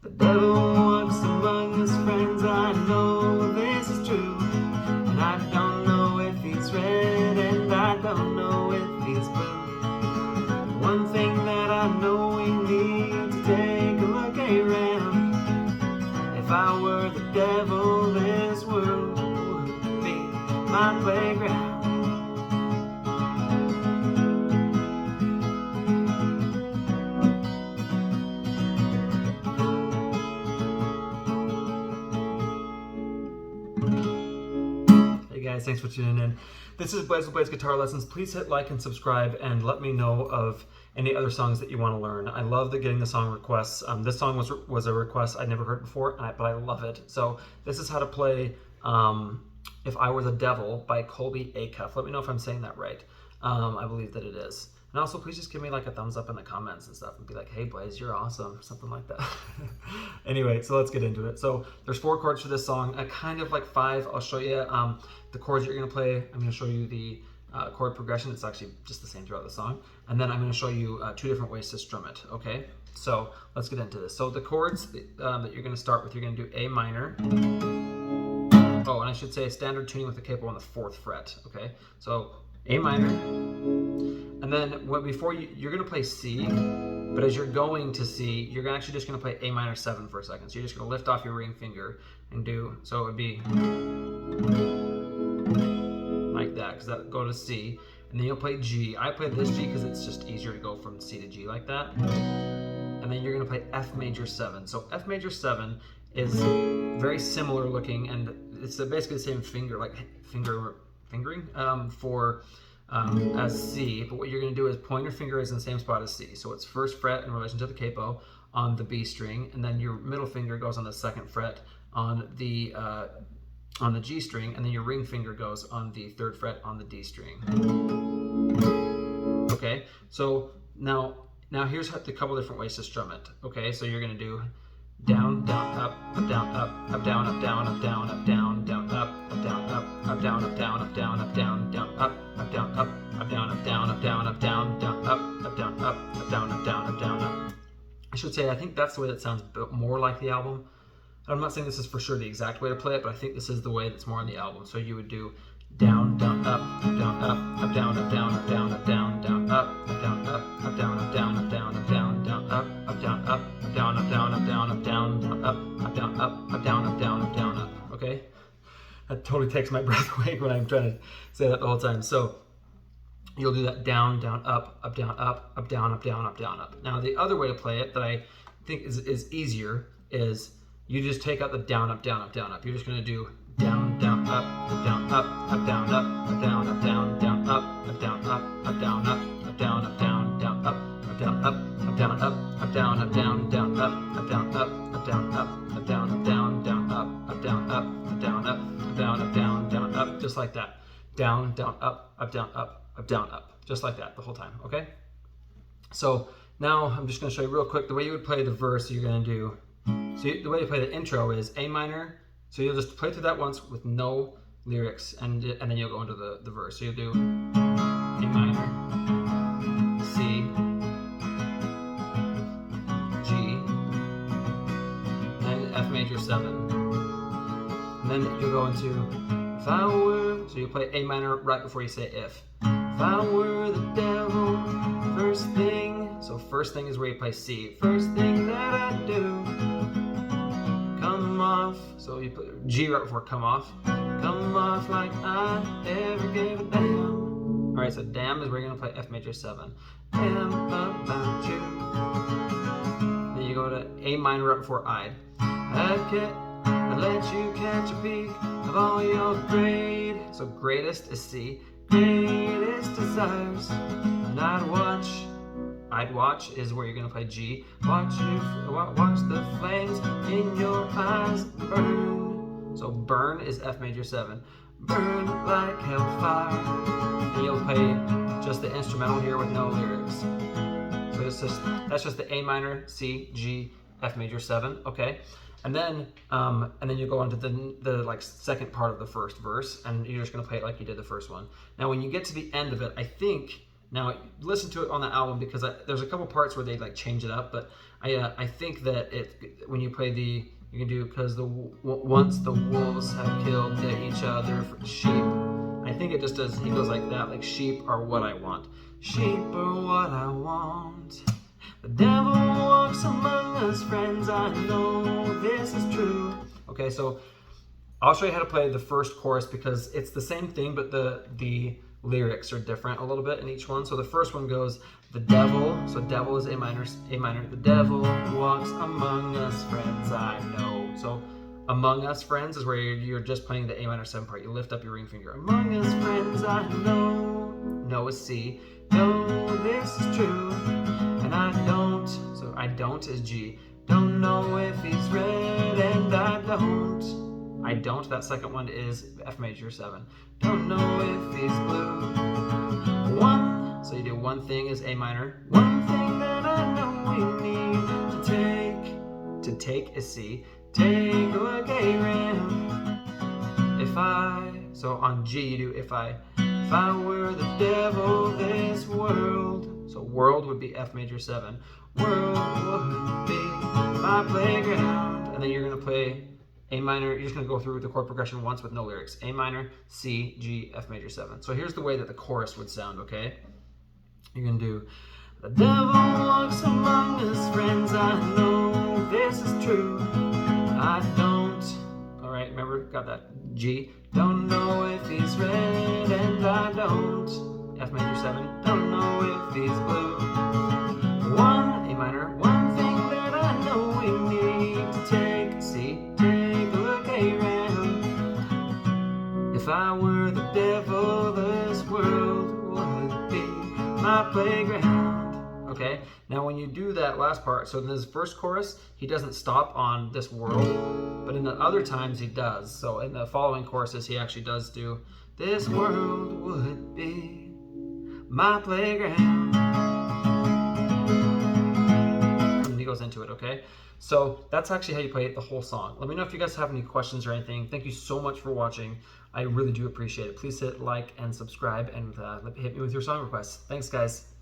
The devil walks among his friends, I know this is true. And I don't know if he's red, and I don't know if he's blue. One thing that I know, we need to take a look around. If I were the devil, this world would be my playground. Hey guys, thanks for tuning in. This is Blaze with Blaze Guitar Lessons. Please hit like and subscribe and let me know of any other songs that you want to learn. I love getting the song requests. This song was a request I'd never heard before, but I love it. So this is how to play If I Were the Devil by Colby Acuff. Let me know if I'm saying that right. I believe that it is. And also, please just give me like a thumbs up in the comments and stuff and be like, hey Blaze, you're awesome, something like that. Anyway, so let's get into it. So there's 4 chords for this song, kind of like 5. I'll show you the chords that you're gonna play. I'm gonna show you the chord progression. It's actually just the same throughout the song. And then I'm gonna show you 2 different ways to strum it, okay? So let's get into this. So the chords that you're gonna start with, you're gonna do A minor. Oh, and I should say standard tuning with the capo on the 4th fret, okay? So A minor. And then before you're gonna play C, but as you're going to C, you're actually just gonna play A minor 7 for a second. So you're just gonna lift off your ring finger and do, so it would be like that, because that would go to C. And then you'll play G. I play this G because it's just easier to go from C to G like that. And then you're gonna play F major 7. So F major 7 is very similar looking, and it's basically the same finger, like fingering for as C, but what you're going to do is pointer finger is in the same spot as C. So it's 1st fret in relation to the capo on the B string, and then your middle finger goes on the 2nd fret on the G string, and then your ring finger goes on the 3rd fret on the D string. Okay, so now here's a couple different ways to strum it. Okay, so you're going to do down, down, up, down, up, down, up, down, up, down, up, down, down, up, down, up, down, up, down, up, down, up, down, down, up, down, up, down, up, down, up, down, up, down, down, up, down, up, down, up, down, up, down, up. I should say, I think that's the way that sounds more like the album. I'm not saying this is for sure the exact way to play it, but I think this is the way that's more on the album. So you would do down, down, up, down, up, down, up, down, up, down, up, down, down, up, down, up, down, up, down, up, down, up, down, down, up, down, up, down, up, down, up, down, up, down, down, up, down, up, down, up, down, up, down, up. Okay, that totally takes my breath away when I'm trying to say that the whole time. So you'll do that down, down, up, down, up, down, up, down, up, down, up. Now the other way to play it that I think is easier is you just take out the down, up, down, up, down, up. You're just going to do down, down, up, down, up, down, up, down, up, down, down, up, down, up, down, up, down, up, down, down, up, down, up, down, up, down, up, down, down, up, down, up, down, up, down, up, down, down, up, down, up, down, up, down, up, down, down, up, just like that. Down, down, up, down, up, down, up, just like that the whole time. Okay. So now I'm just going to show you real quick the way you would play the verse. You're going to do. So the way you play the intro is A minor. So you'll just play through that once with no lyrics, and then you'll go into the verse. So you'll do A minor, C, G, and F major 7. And then you'll go into If I Were, so you play A minor right before you say if. If I were the devil, first thing, so first thing is where you play C. First thing that I do, come off, so you put G right before come off. Come off like I ever gave a damn. Alright, so damn is where you're going to play F major 7. Damn about you. Then you go to A minor right before I let you catch a peek of all your great. So greatest is C. Greatest desires. And I'd watch is where you're gonna play G. Watch the flames in your eyes burn. So burn is F major 7. Burn like hellfire. And you'll play just the instrumental here with no lyrics. So that's just the A minor, C, G, F major 7. Okay. And then you go on to the like second part of the first verse, and you're just gonna play it like you did the first one. Now, when you get to the end of it, I think Now, listen to it on the album because there's a couple parts where they like change it up, but I think that when you play you can do because once the wolves have killed each other for sheep. I think it just does. He goes like that, like sheep are what I want. Sheep are what I want. The devil walks among us, friends. I know this is true. Okay, so I'll show you how to play the first chorus because it's the same thing, but the lyrics are different a little bit in each one. So the first one goes, the devil, so devil is A minor, the devil walks among us, friends, I know. So among us, friends, is where you're just playing the A minor 7 part. You lift up your ring finger. Among us, friends, I know. No is C. No, this is true. And I don't, so I don't is G. Don't know if he's red, and I don't, that second one is F major 7. Don't know if he's blue. One, so you do one thing is A minor. One thing that I know we need to take is C. Take a look, A-Ram. So on G you do if I were the devil, this world. So world would be F major 7. World would be my playground. And then you're gonna play A minor, you're just going to go through the chord progression once with no lyrics. A minor, C, G, F major 7. So here's the way that the chorus would sound, okay? You're going to do, the devil walks among us, friends, I know this is true. I don't, all right, remember, got that G. Don't know if he's red, and I don't. F major 7, don't know if he's blue. One, A minor, one thing that I know we need to take, C. If I were the devil, this world would be my playground. Okay, now when you do that last part, so in this first chorus, he doesn't stop on this world, but in the other times he does. So in the following choruses, he actually does do, this world would be my playground. And he goes into it, okay? So that's actually how you play the whole song. Let me know if you guys have any questions or anything. Thank you so much for watching. I really do appreciate it. Please hit like and subscribe and hit me with your song requests. Thanks, guys.